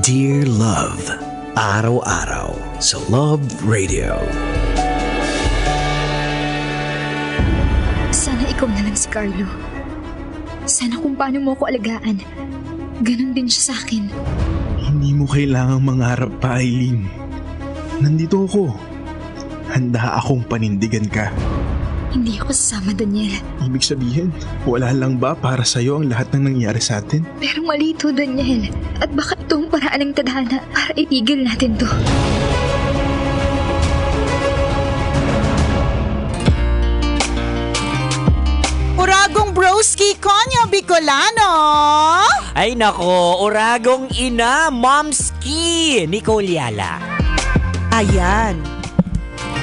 Dear Love, araw-araw sa Love Radio. Sana ikaw na lang si Carlo. Sana kung paano mo ako alagaan, ganun din siya sa akin. Hindi mo kailangang mangarap pa, Aileen. Nandito ako. Handa akong panindigan ka. Hindi ako sasama, Daniel. Ibig sabihin, wala lang ba para sa'yo ang lahat ng nangyari sa atin? Pero mali ito, Daniel. At baka ito ang paraan ng tadhana para itigil natin to. Uragong broski, Konyo Bicolano! Ay nako, uragong ina, momski, Nicole Yala. Ayan.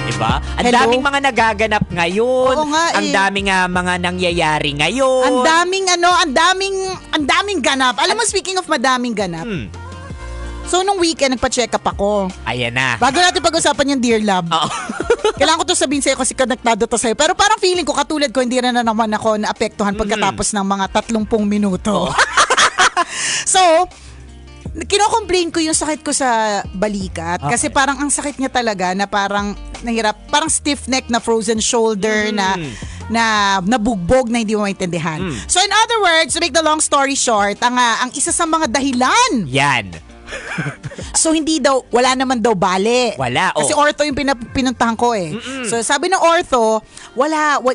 Diba? Ang Hello? daming mga nagaganap ngayon. Oo nga, Ang daming mga nangyayari ngayon. Ang daming ganap. Alam mo, speaking of madaming ganap, so nung weekend, nagpa-check up ako. Ayan na. Bago natin pag-usapan yung Dear Love, Oo. kailangan ko to sabihin sa'yo kasi konektado to sa'yo. Pero parang feeling ko, katulad ko, hindi na naman ako naapektuhan pagkatapos ng mga 30 minuto. So, kino-complain ko yung sakit ko sa balikat. Okay. Kasi parang ang sakit niya talaga na parang nahirap, parang stiff neck na frozen shoulder na nabugbog na hindi mo maintindihan. So in other words, to make the long story short, ang isa sa mga dahilan. Yan. So wala naman daw bale. Wala, Kasi ortho yung pinuntahan ko eh. So sabi ng ortho,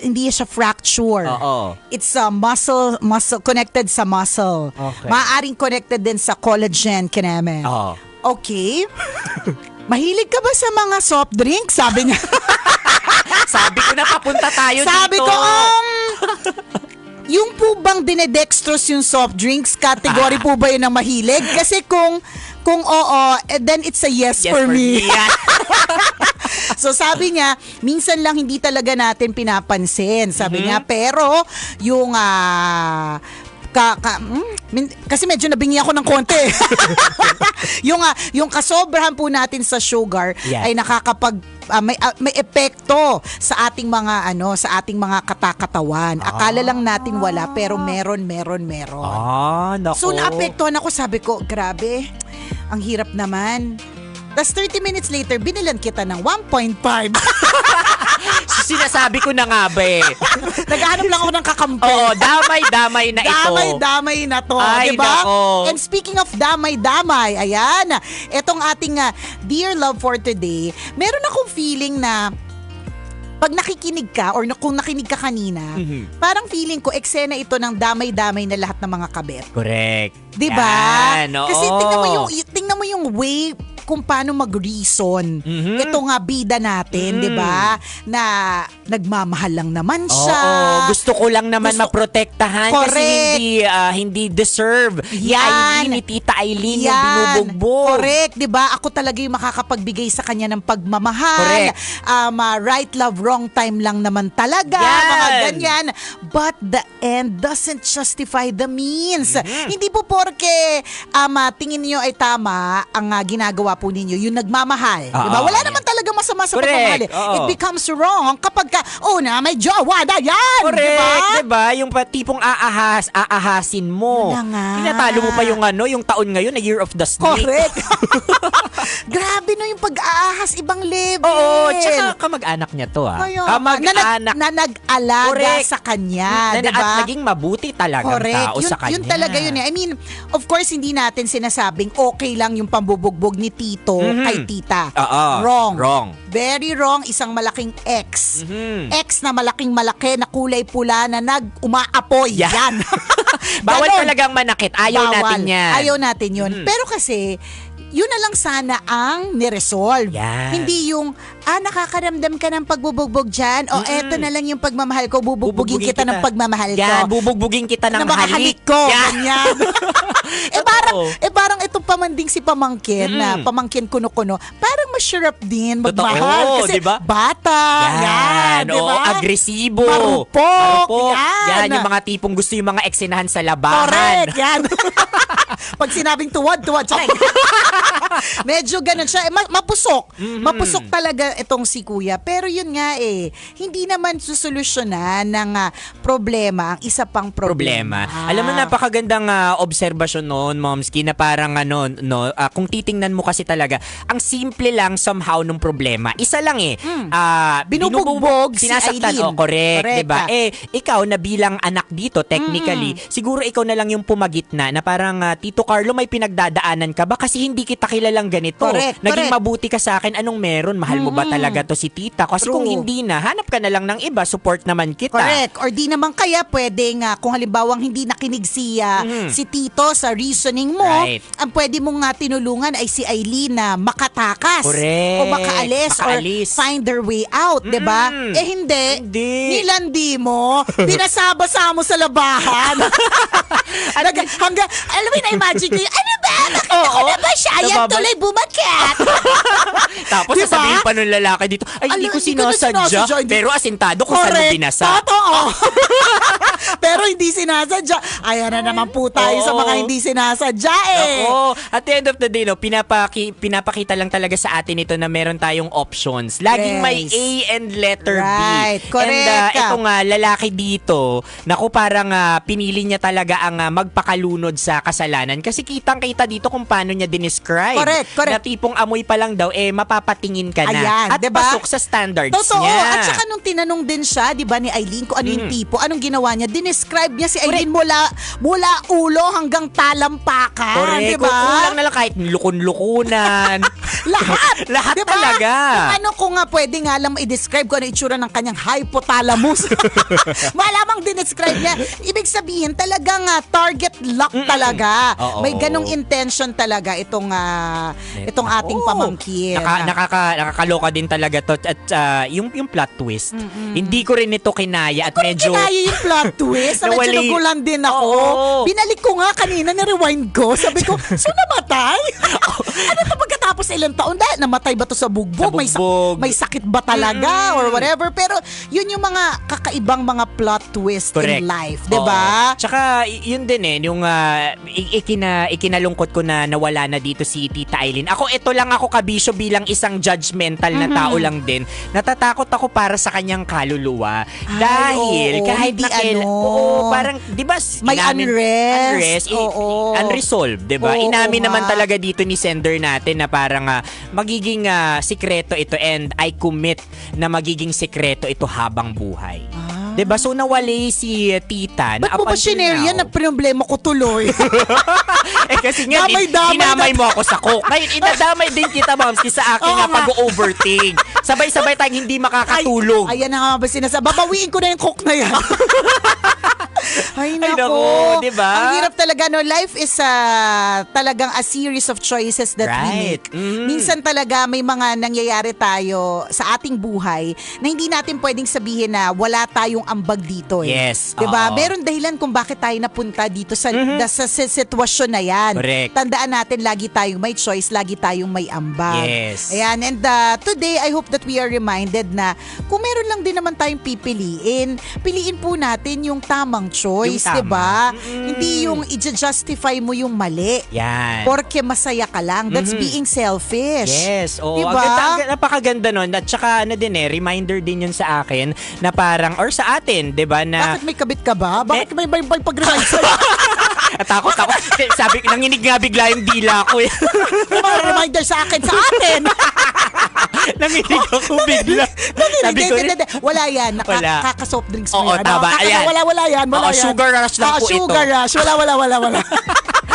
hindi siya fracture. Oo. It's a muscle connected sa muscle. Okay. Maaaring connected din sa collagen kineme. Oo. Okay. Mahilig ka ba sa mga soft drinks? Sabi niya. Sabi ko na papunta tayo Sabi dito. ko, yung po bang dinedextrose yung soft drinks, category po ba yun ng mahilig? Kasi kung oo, then it's a yes for me. Yan. So sabi niya, minsan lang hindi talaga natin pinapansin. Sabi niya, pero yung kasi medyo nabingi ako ng konti. yung kasobrahan po natin sa sugar ay nakakapag may epekto sa ating mga mga katakatawan. Akala lang natin wala pero meron. Nako. So naapektuhan ako, sabi ko, grabe. Ang hirap naman. Tapos 30 minutes later, binilan kita ng 1.5. Sinasabi ko na nga ba eh. Naghahanap lang ako ng kakampi. Oo, damay-damay na ito. Damay na to, Ay, di ba? nako. And speaking of damay-damay, ayan, etong ating Dear Love for today, meron akong feeling na pag nakikinig ka or kung nakinig ka kanina, parang feeling ko eksena ito ng damay-damay na lahat ng mga kabet. Correct. 'Di ba? Yan, oo. Kasi tingnan mo yung way kung paano mag-reason. Ito nga bida natin, 'di ba? Na nagmamahal lang naman siya. Oo, gusto ko lang naman maprotektahan Correct. kasi hindi deserve. Yan. Ni Tita Aileen yung binubugbog. Correct, 'di ba? Ako talaga yung makakapagbigay sa kanya ng pagmamahal. Correct. Right love, wrong time lang naman talaga. Yan. Mga ganyan. But the end doesn't justify the means. Hindi po porke tingin niyo ay tama ang ginagawa po ninyo, yung nagmamahal. Diba? Wala naman talaga masama sa pagmamahal. It becomes wrong kapag may jowa na yan. Correct, diba? Yung tipong aahasin mo. Wala nga. Tinatalo mo pa yung taon ngayon, na Year of the Snake. Correct. Grabe no yung pag-aahas, ibang level. Oo, tsaka kamag-anak niya to Kamag-anak. Na nag-alaga Correct. sa kanya, diba? At naging mabuti talagang Correct. tao sa kanya. Yun talaga yun eh. I mean, of course, hindi natin sinasabing okay lang yung pambubugbog ni Tito kay Tita. Wrong. Very wrong. Isang malaking X. X na malaking-malaki na kulay pula na umaapoy. Yeah. Yan. Bawal Ganon. talagang manakit. Ayaw natin yan. Ayaw natin yun. Pero kasi, yun na lang sana ang niresolve. Yan. Hindi yung, nakakaramdam ka ng pagbubugbog dyan. O eto na lang yung pagmamahal ko. Bubugbugin kita ng pagmamahal ko. Yan, bubugbugin kita ng mga halik ko. Yan. Ganyan. parang itong pamanding si pamangkin na pamangkin kuno-kuno, parang masyarap din magmahal. Totoo, Kasi diba? bata. Yan. Diba? Agresibo. Marupok. Yan, yung mga tipong gusto yung mga eksinahan sa labahan. Correct. Yan. Pag sinabing tuwad. Medyo ganun siya. Mapusok. Mapusok talaga itong si Kuya. Pero yun nga hindi naman susolusyonan ng problema ang isa pang problema. Alam mo, napakagandang obserbasyon noon, Momski, na parang kung titingnan mo kasi talaga, ang simple lang somehow nung problema. Isa lang Binubugbog si sinasaktan. Aileen. Correct, Correct, 'di ba? Ikaw na bilang anak dito, technically, siguro ikaw na lang yung pumagitna na parang Tito Carlo, may pinagdadaanan ka ba kasi hindi kita kilalang ganito. Correct, Naging correct. mabuti ka sa akin, anong meron? Mahal mo ba talaga to si Tita? Kasi kung True. hindi na, hanap ka na lang ng iba, support naman kita. Correct. Or di naman kaya pwedeng kung halimbawang hindi nakinig si Tito sa reasoning mo, Right. ang pwede mong tinulungan ay si Aileen na makatakas. Correct. O makaalis. Or find their way out, di ba? Hindi. Nilandi mo. Binasabasa mo sa labahan. Alam mo yung na-imagine ko, ano ba? Ako na ba siya? Yan tuloy bumakat. Tapos Diba? sasabihin pa nung lalaki dito, ay hindi ko sinasadya. Pero asintado kung saan mo binasa. Totoo. Pero hindi sinasadya. Ayan na naman po tayo sa mga hindi sinasadya Oo. At the end of the day, pinapakita lang talaga sa atin ito na meron tayong options. Laging may A and letter B. Right. Correct. And itong lalaki dito, naku, parang pinili niya talaga ang magpakalunod sa kasalanan. Kasi kitang-kita dito kung paano niya dinescribe. Correct. Na tipong amoy pa lang daw, mapapatingin ka na. Ayan, at diba? pasok sa standards Totoo. niya. At saka nung tinanong din siya, di ba, ni Aileen kung ano yung tipo, anong ginawa niya, dinescribe niya si Aileen mula ulo hanggang talampakan. Correct. Di ba? Kulang na lang kahit lukon-lukunan. Lahat. Lahat Diba? talaga. Kung nga pwede nga lang i-describe kung ano itsura ng kanyang hypothalamus. Malamang dinescribe niya. Ibig sabihin, talagang target lock talaga. Oo. May ganong intention talaga itong ating pamangkin. Nakakaloka din talaga to. At yung plot twist, hindi ko rin ito kinaya at medyo... Kinaya yung plot twist. Na medyo Nawali. nagulan din ako. Oo. Binalik ko nga kanina, ni-rewind ko. Sabi ko, so namatay? Ano to pagkatapos ilang taon? Dahil namatay ba to sa bugbog? Sa bugbog. May sakit ba talaga? Or whatever. Pero yun yung mga kakaibang mga plot twist Correct. in life. Diba? Tsaka yun din yung ikinalungkot ko na nawala na dito si Tita Aileen. Ito lang ako kabisyo bilang isang judgmental na tao lang din. Natatakot ako para sa kanyang kaluluwa. Dahil oo, kahit hindi parang, di ba? May unrest. Unresolved, di ba? Oo, Inamin oo naman nga. talaga dito ni sender natin na parang magiging sikreto ito and I commit na magiging sikreto ito habang buhay. Diba? So nawali si Tita. Ba't mo ba shinare yan na problema ko tuloy? Kasi nga, Damay-damay dinamay mo ako sa coke. Ngayon, inadamay din kita, Momski, sa aking pag-overthink. Sabay-sabay tayong hindi makakatulog. Ayan na nga ba sinasabi. Babawiin ko na yung coke na yan. Ay, naku, nako. diba? Ang hirap talaga, no? Life is talagang a series of choices that we Right. make. Minsan talaga may mga nangyayari tayo sa ating buhay na hindi natin pwedeng sabihin na wala tayong ambag dito. Yes. Diba? Oo. Meron dahilan kung bakit tayo napunta dito sa sitwasyon na yan. Correct. Tandaan natin, lagi tayong may choice, lagi tayong may ambag. Yes. Ayan, and today, I hope that we are reminded na kung meron lang din naman tayong pipiliin, piliin po natin yung tamang choice, Yung tama. diba? Hindi yung i-justify mo yung mali. Yan. Porke masaya ka lang. That's being selfish. Yes, oo. Diba? Napakaganda nun. At saka reminder din yun sa akin na parang, or sa atin, di ba, na... Bakit may kabit ka ba? Bakit may pag-remind sa'yo? Takot ako. Sabi, nanginig nga bigla yung dila ko. May mga reminder sa akin, sa atin. Nanginig ako bigla. Sabi ko rin, Wala yan. Wala. Kaka-soft drinks mo Oo, yan. tama. Ayan. Wala yan. Oo, sugar rush lang po ito. Sugar rush. Wala.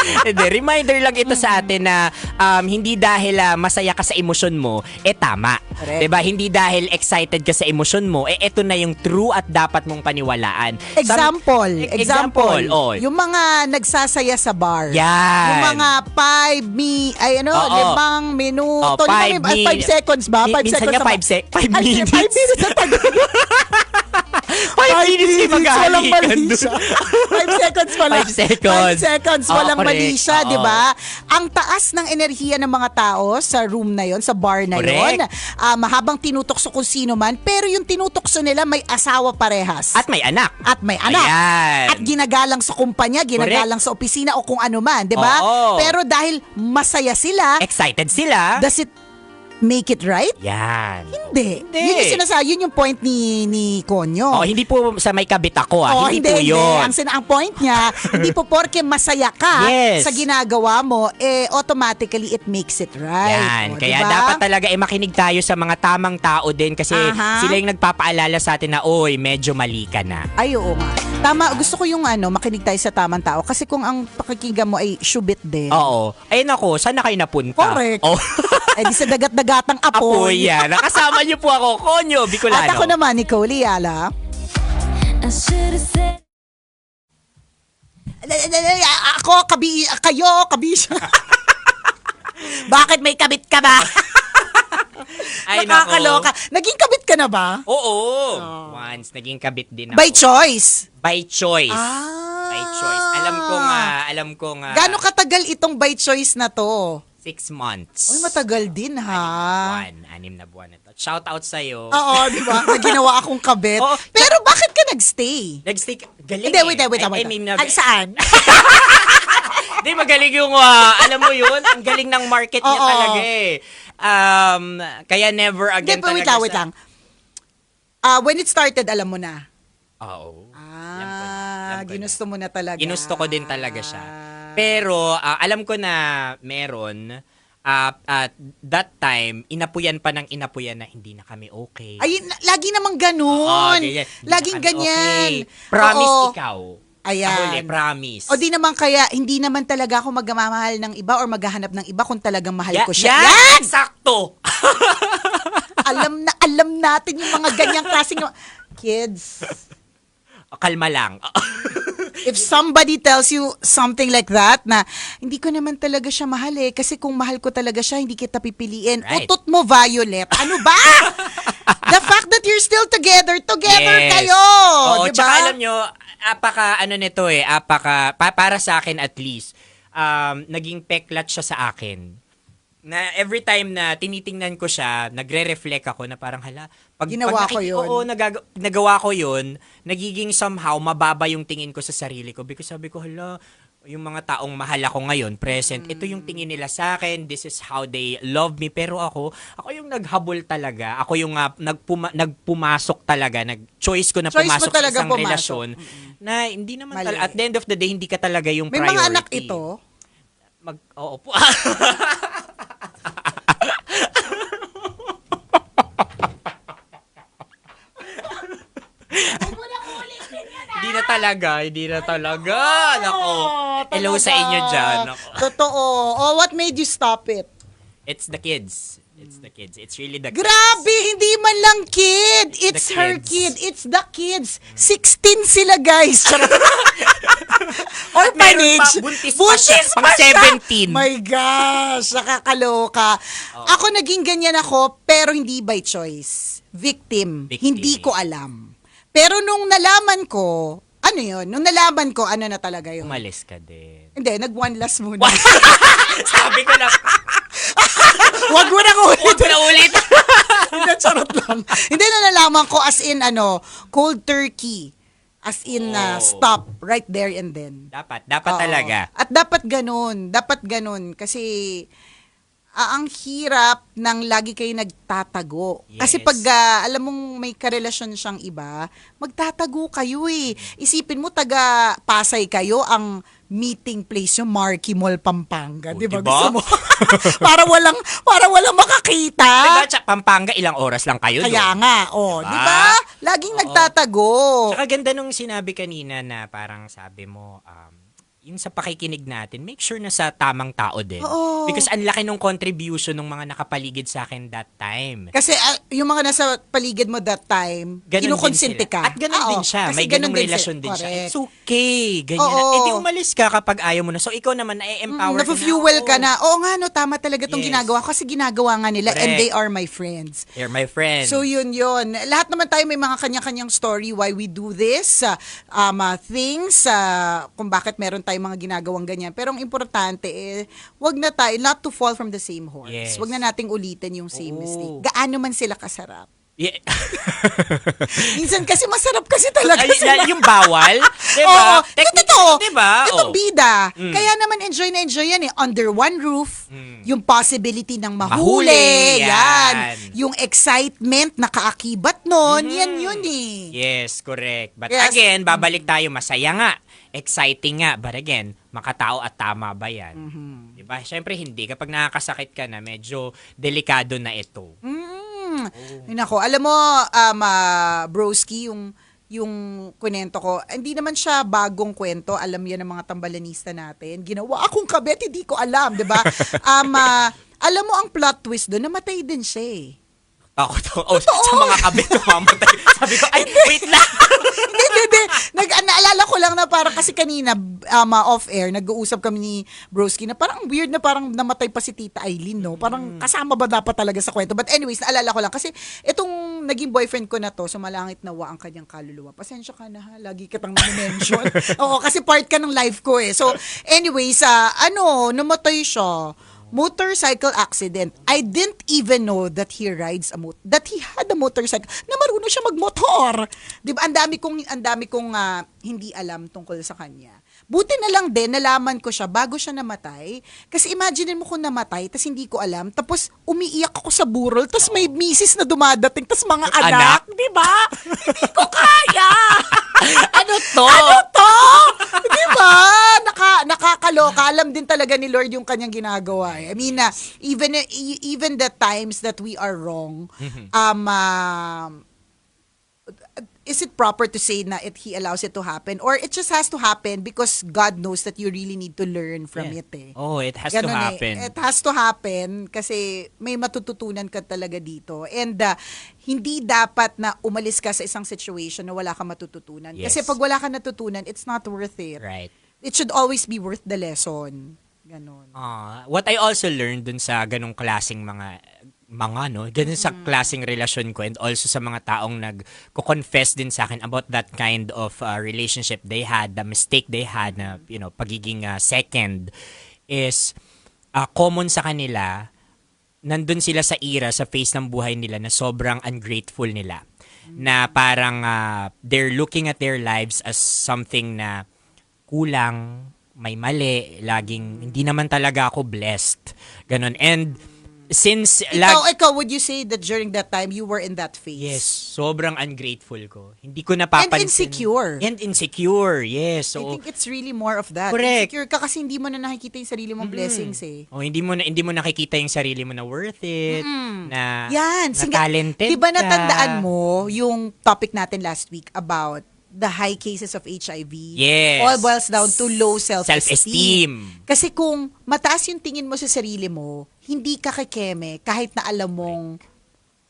Hindi, reminder lang ito sa atin na hindi dahil masaya ka sa emosyon mo, tama. Correct. Diba? Hindi dahil excited ka sa emosyon mo, ito na yung true at dapat mong paniwalaan. Example. Oh. Yung mga nagsasaya sa bar. Yan. Yung mga 5 minuto. 5 seconds ba? 5 Minsan seconds nga na ba? 5 minutes. 5 minutes. 5 minutes di walang maghahalikan mali dun. siya. 5 seconds pala. 5 seconds. 5 seconds, Oo, walang correct. mali siya, Oo. di ba? Ang taas ng enerhiya ng mga tao sa room na yon, sa bar na yon, Correct. mahabang tinutokso kung sino man, pero yung tinutokso nila may asawa parehas. At may anak. At may anak. Ayan. At ginagalang sa kumpanya, ginagalang sa opisina o kung ano man, di ba? Oo. Pero dahil masaya sila, Excited sila. does it make it right? Yan. Hindi. Yun yung sinasabi, yun yung point ni Konyo. Oh, hindi po sa may kabit ako Oh, hindi po yun. Ang point niya, hindi po porke masaya ka Yes. sa ginagawa mo, automatically it makes it right. Yan. O, Kaya diba? dapat talaga makinig tayo sa mga tamang tao din kasi Aha. sila yung nagpapaalala sa atin na, oy, medyo mali ka na. Ay, oo nga. Tama, gusto ko yung makinig tayo sa tamang tao kasi kung ang pakikinggan mo ay shubit din. Oo. Ay nako, saan na kayo napunta? Correct. Oh. Eh di sa dagat-dagatang Apo apoy. yan. Nakasama niyo po ako, Konyo, Bicolano. At ako naman, Nicole Yala. Ako, kayo, kabisya. Bakit may kabit ka ba? Ay, Nakakaloka. nako. Naging kabit ka na ba? Oo. Once, naging kabit din ako. By choice. By choice. Ah. By choice. Alam ko nga. Gano'ng katagal itong by choice na to? 6 months. Uy, matagal din ha. 6 na buwan ito. Shout out sa'yo. Oo, di ba? Na ginawa akong kabit. Oo. Pero bakit ka nagstay? Nag-stick. Galing Hindi, eh. wait. I mean, Ay, saan? Di, magaling yung, alam mo yun, ang galing ng market niya Oo. talaga eh. Kaya never again Hindi, talaga wait lang. When it started, alam mo na. Oo. Alam ko na. Ginusto mo na talaga. Ginusto ko din talaga siya. Pero, alam ko na meron, at that time, inapuyan pa ng inapuyan na hindi na kami okay. Ay, lagi namang ganun. ganyan. Hindi Laging na kami ganyan. okay. Promise Oo. ikaw. Ayan. Ako ulit, promise. O di naman kaya, hindi naman talaga ako magmamahal ng iba or maghahanap ng iba kung talagang mahal ko siya. Yan! Sakto! Alam natin yung mga ganyang klaseng kids. Kalma lang. If somebody tells you something like that na hindi ko naman talaga siya mahal kasi kung mahal ko talaga siya, hindi kita pipiliin. Right. Utot mo, Violet. Ano ba? The fact that you're still together Yes. kayo. Oo, diba? tsaka alam nyo, para sa akin at least, naging peklat siya sa akin. Na every time na tinitingnan ko siya, nagre-reflect ako na parang Ginawa ko yun. Oo, nagawa ko yun, nagiging somehow mababa yung tingin ko sa sarili ko because sabi ko, yung mga taong mahal ako ngayon, present, ito yung tingin nila sa akin, this is how they love me, pero ako yung naghabol talaga, ako yung nagpumasok talaga, nag-choice ko na Choice mo pumasok sa talaga isang pumasok. relasyon na hindi naman Mali. at the end of the day, hindi ka talaga yung May priority. mga anak ito. Oo po. Hindi na talaga. Nako. Hello sa inyo dyan. Nako. Totoo. Oh, what made you stop it? It's the kids. It's really the kids. Grabe, hindi man lang kid. It's The her kids. kid. It's the kids. 16 sila, guys. Charot. Orphanage. Meron pa, buntis pa siya. Pang 17. My gosh, nakakaloka. Ako naging ganyan ako, pero hindi by choice. Victim. Hindi ko alam. Pero nung nalaman ko, ano yun? Nung nalaman ko, ano na talaga yun? Umalis ka din. Hindi, nag-one last muna. Sabi ko lang, Wag mo nang ulit. huwag na ulit. Hindi, charot lang. Hindi na nalaman ko as in, cold turkey. As in, stop right there and then. Dapat Oo. talaga. At dapat ganun. Kasi, ang hirap ng lagi kayo nagtatago. Yes. Kasi pag, alam mong may karelasyon siyang iba, magtatago kayo eh. Isipin mo, taga Pasay kayo, ang meeting place yung Marquee Mall, Pampanga. Oh, Di ba? diba? Gusto mo? para walang makakita. Diba, tsaka Pampanga, ilang oras lang kayo Kaya doon. nga, Diba? di ba? Laging nagtatago. Tsaka ganda nung sinabi kanina na parang sabi mo, yung sa pakikinig natin, make sure na sa tamang tao din. Oo. Because ang laki ng contribution ng mga nakapaligid sa akin that time. Kasi yung mga nasa paligid mo that time, Ganun kinukonsente din ka. sila. At ganun din siya. Kasi May ganun ganung din relasyon sila. din siya. Correct. It's okay. Ganyan na. Oo. Eh di umalis ka kapag ayaw mo na. So ikaw naman, na-empower Nafu-fuel ka Oo. na. Oo nga, no, tama talaga itong Yes. ginagawa ko kasi ginagawa nga nila and Correct. they are my friends. You're my friend. So yun. Lahat naman tayo may mga kanya-kanyang story why we do this, things, kung bakit meron tayong mga ginagawang ganyan. Pero ang importante wag na tayo, not to fall from the same horse. Yes. Wag na nating ulitin yung same Oo. mistake. Gaano man sila kasarap. Yeah. Minsan kasi masarap kasi talaga Ay, sila. yung bawal, diba? Oo, Technically, totoo. diba? Itong Oh. bida. Kaya naman enjoy na enjoy yan Under one roof, yung possibility ng mahuli. Mahuli, Yan. yan. Yung excitement na kaakibat nun, yan yun eh. Yes, correct. But Yes. again, babalik tayo, masaya nga, exciting nga, but again, makatao at tama ba yan? Diba? Siyempre hindi. Kapag nakakasakit ka na, medyo delikado na ito. Ay, nako, alam mo, broski, yung kwento ko, hindi naman siya bagong kwento. Alam yan ng mga tambalanista natin. Ginawa akong kabet, hindi ko alam, di ba? Alam mo ang plot twist doon, namatay din siya eh. Ako to. Oh, sa mga kabit, mamatay. Sabi ko, ay, wait lang. Hindi. Naalala ko lang na parang kasi kanina, off-air, nag-uusap kami ni Broski na parang weird na parang namatay pa si Tita Aileen, no? Parang kasama ba dapat talaga sa kwento? But anyways, naalala ko lang kasi itong naging boyfriend ko na to, sumalangit nawa ang kanyang kaluluwa. Pasensya ka na ha, lagi kitang mention. Oo, kasi part ka ng life ko eh. So, anyways, namatay siya. Motorcycle accident. I didn't even know that he that he had a motorcycle. Na marunong siya magmotor. 'Di ba? Ang dami kong hindi alam tungkol sa kanya. Buti na lang din nalaman ko siya bago siya namatay. Kasi imagine mo kung namatay tas hindi ko alam. Tapos umiiyak ako sa burol tas may misis na dumadating tas mga anak, 'di ba? Hindi ko kaya. Ano to? Di ba? Nakakaloka. Alam din talaga ni Lord yung kanyang ginagawa. I mean, even the times that we are wrong, is it proper to say na He allows it to happen? Or it just has to happen because God knows that you really need to learn from it eh. Oh, it has to Ganun happen. It has to happen kasi may matututunan ka talaga dito. And hindi dapat na umalis ka sa isang situation na wala kang matututunan. Yes. Kasi pag wala kang natutunan, it's not worth it. Right. It should always be worth the lesson. Ganon. What I also learned dun sa ganong klaseng mga no, ganun sa klaseng relasyon ko and also sa mga taong nagko-confess din sa akin about that kind of relationship they had, the mistake they had na, pagiging second is common sa kanila. Nandun sila sa era, sa phase ng buhay nila na sobrang ungrateful nila. Na parang they're looking at their lives as something na kulang, may mali, laging hindi naman talaga ako blessed. Ganon. And since Ikaw, would you say that during that time you were in that phase? yes, sobrang ungrateful ko. Hindi ko napapansin. And insecure. And insecure, yes. So, I think it's really more of that. Correct. Insecure ka kasi hindi mo na nakikita yung sarili mong blessings eh. hindi mo nakikita yung sarili mo na worth it, na Yan. na talented Di ba ka. natandaan mo yung topic natin last week about the high cases of HIV? Yes. All boils down to low self-esteem. Self-esteem. Kasi kung mataas yung tingin mo sa sarili mo, hindi ka kekeme kahit na alam mong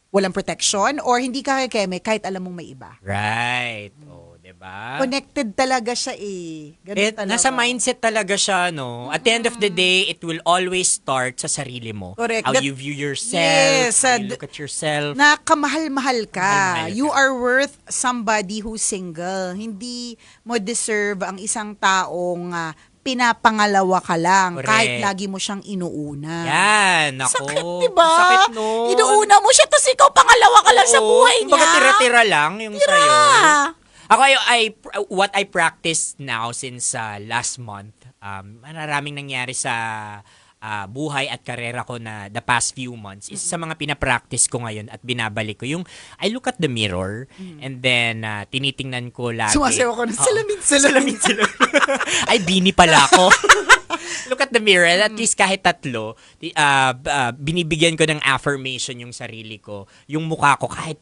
walang protection or hindi ka kekeme kahit alam mong may iba. Right. Oh, 'di ba? Connected talaga siya eh. Ganun talaga. Nasa mindset talaga siya, no? At the end of the day, it will always start sa sarili mo. Correct. How That- you view yourself, Yes, how you look at yourself. Na kamahal-mahal ka. Kamahal-mahal ka. You are worth somebody who's single. Hindi mo deserve ang isang taong pinapangalawa ka lang Correct. kahit lagi mo siyang inuuna. Yan, nako. Sakit, diba? Sakit nun. Inuuna mo siya, tapos ikaw pangalawa ka lang sa Oo, buhay niya. kumbaga tira-tira lang yung Tira. sa'yo. Ako, what I practice now since last month, maraming nangyari sa buhay at karera ko na the past few months is sa mga pinapractice ko ngayon at binabalik ko yung I look at the mirror and then tinitingnan ko lagi. Sumasayaw ko na, salamin. Ay, bini pala ako. Look at the mirror and at least kahit tatlo, binibigyan ko ng affirmation yung sarili ko, yung mukha ko kahit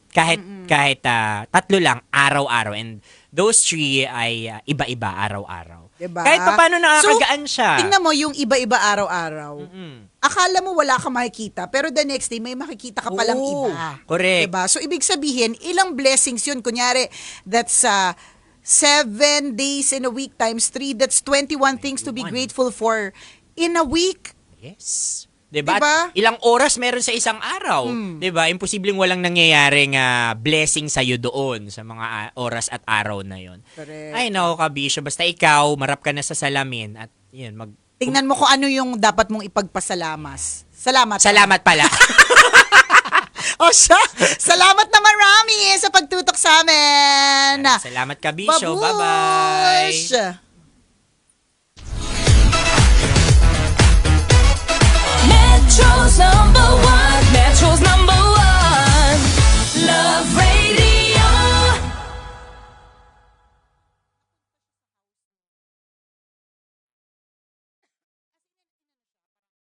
tatlo lang araw-araw, and those three ay iba-iba araw-araw. Diba? Kahit pa paano nakakagaan siya. Tingnan mo yung iba-iba araw-araw. Akala mo wala kang makikita, pero the next day may makikita ka palang Oo, iba. correct. Diba? So, ibig sabihin, ilang blessings yun. Kunyari, that's 7 days in a week times 3. That's 21 things to be grateful for in a week. Yes. Diba? Diba? At ilang oras meron sa isang araw. Diba? Imposibleng walang nangyayaring blessing sa'yo doon sa mga oras at araw na yon. Correct. Ay, nako kabisyo. Basta ikaw, marap ka na sa salamin at yun, Tingnan mo kung ano yung dapat mong ipagpasalamas. Salamat pala. O siya, salamat na marami sa pagtutok sa amin. Salamat kabisyo. Babush! Bye-bye.